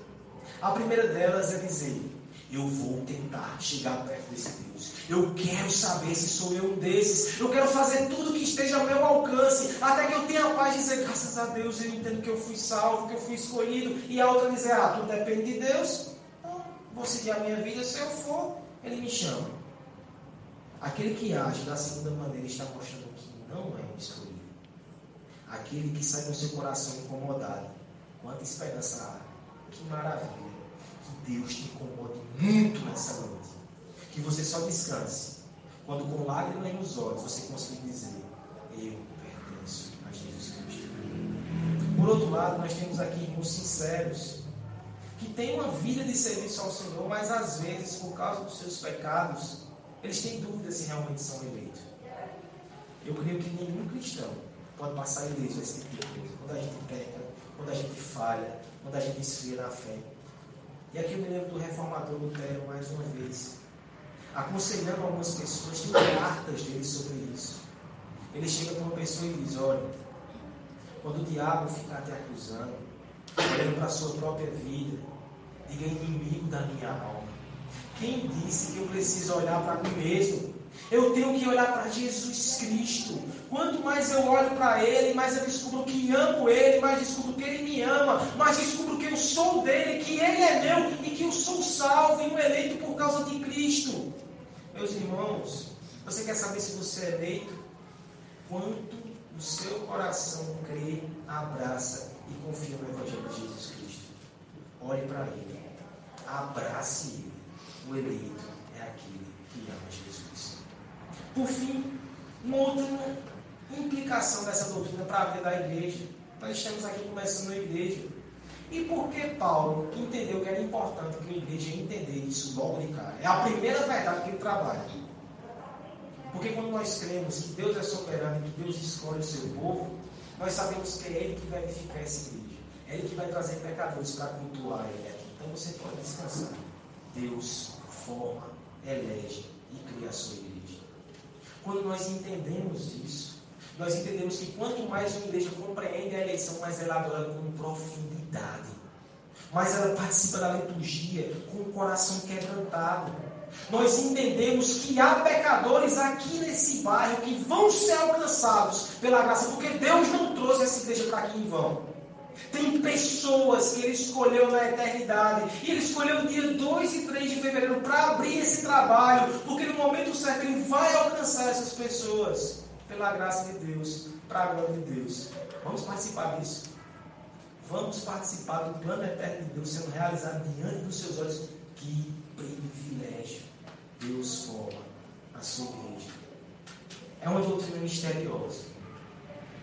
A primeira delas é dizer: eu vou tentar chegar perto desse Deus. Eu quero saber se sou eu um desses. Eu quero fazer tudo que esteja ao meu alcance, até que eu tenha a paz de dizer: graças a Deus, eu entendo que eu fui salvo, que eu fui escolhido. E a outra dizer: tudo depende de Deus. Então, vou seguir a minha vida. Se eu for, Ele me chama. Aquele que age da segunda maneira está mostrando que não é um escolhido. Aquele que sai com seu coração incomodado. Quanta esperança há. Que maravilha. Que Deus te incomode muito nessa noite. Que você só descanse quando, com lágrimas nos olhos, você conseguir dizer: eu pertenço a Jesus Cristo. Por outro lado, nós temos aqui irmãos sinceros que têm uma vida de serviço ao Senhor, mas às vezes, por causa dos seus pecados, eles têm dúvidas se realmente são eleitos. Eu creio que nenhum cristão pode passar ileso a esse tipo de coisa. Quando a gente peca, quando a gente falha, quando a gente esfria na fé. E aqui eu me lembro do reformador Lutero, mais uma vez, aconselhando algumas pessoas, tem cartas dele sobre isso. Ele chega para uma pessoa e diz: olha, quando o diabo ficar te acusando, olhando para a sua própria vida, diga: inimigo da minha alma, quem disse que eu preciso olhar para mim mesmo? Eu tenho que olhar para Jesus Cristo. Quanto mais eu olho para Ele, mais eu descubro que amo Ele, mais descubro que Ele me ama, mais descubro que eu sou dele, que Ele é meu e que eu sou salvo e um eleito por causa de Cristo. Meus irmãos, você quer saber se você é eleito? Quanto o seu coração crê, abraça e confia no Evangelho de Jesus Cristo. Olhe para Ele. abrace ele. O eleito é aquele que ama Jesus. Por fim, uma outra implicação dessa doutrina para a vida da igreja. Nós estamos aqui começando a igreja. E por que Paulo entendeu que era importante que a igreja entender isso logo de cara? É a primeira verdade que ele trabalha. Porque quando nós cremos que Deus é soberano e que Deus escolhe o seu povo, nós sabemos que é Ele que vai edificar essa igreja. É Ele que vai trazer pecadores para cultuar Ele aqui. Então você pode descansar. Deus forma, elege e cria a sua igreja. Quando nós entendemos isso, nós entendemos que quanto mais uma igreja compreende a eleição, mais ela adora com profundidade. Mais ela participa da liturgia com o coração quebrantado. Nós entendemos que há pecadores aqui nesse bairro que vão ser alcançados pela graça, porque Deus não trouxe essa igreja para aqui em vão. Tem pessoas que Ele escolheu na eternidade, e Ele escolheu o dia 2 e 3 de fevereiro para abrir esse trabalho, porque no momento certo Ele vai alcançar essas pessoas, pela graça de Deus, para a glória de Deus. Vamos participar disso. Vamos participar do plano eterno de Deus sendo realizado diante dos seus olhos. Que privilégio! Deus forma a sua igreja. É uma doutrina misteriosa,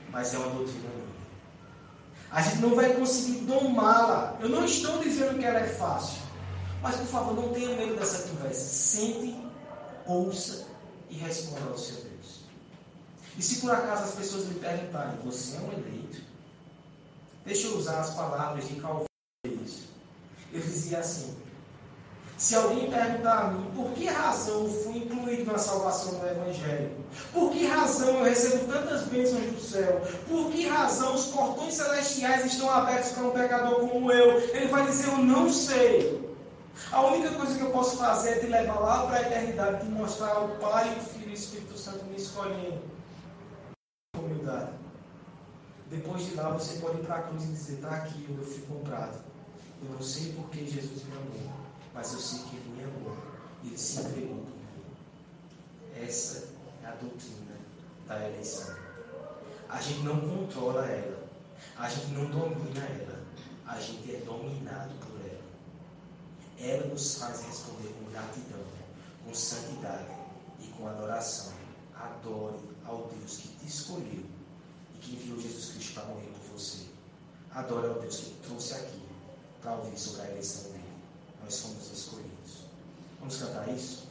mas é uma doutrina linda. A gente não vai conseguir domá-la. Eu não estou dizendo que ela é fácil, mas por favor, não tenha medo dessa conversa. Sente, ouça e responda ao seu Deus. E se por acaso as pessoas lhe perguntarem, você é um eleito? Deixa eu usar as palavras de Calvino. Ele dizia assim: se alguém perguntar a mim por que razão eu fui incluído na salvação do Evangelho, por que razão eu recebo tantas bênçãos do céu, por que razão os portões celestiais estão abertos para um pecador como eu, ele vai dizer: eu não sei. A única coisa que eu posso fazer é te levar lá para a eternidade, te mostrar o Pai, o Filho e o Espírito Santo me escolhendo. Humildade. Depois de lá você pode ir para a cruz e dizer: está aqui onde eu fui comprado. Eu não sei por que Jesus me amou, mas eu sei que Ele me amou e Ele se entregou por mim. Essa é a doutrina da eleição. A gente não controla ela, a gente não domina ela, a gente é dominado por ela. Ela nos faz responder com gratidão, com santidade e com adoração. Adore ao Deus que te escolheu e que enviou Jesus Cristo para morrer por você. Adore ao Deus que te trouxe aqui para ouvir sobre a eleição dele. Nós fomos escolhidos. Vamos cantar isso?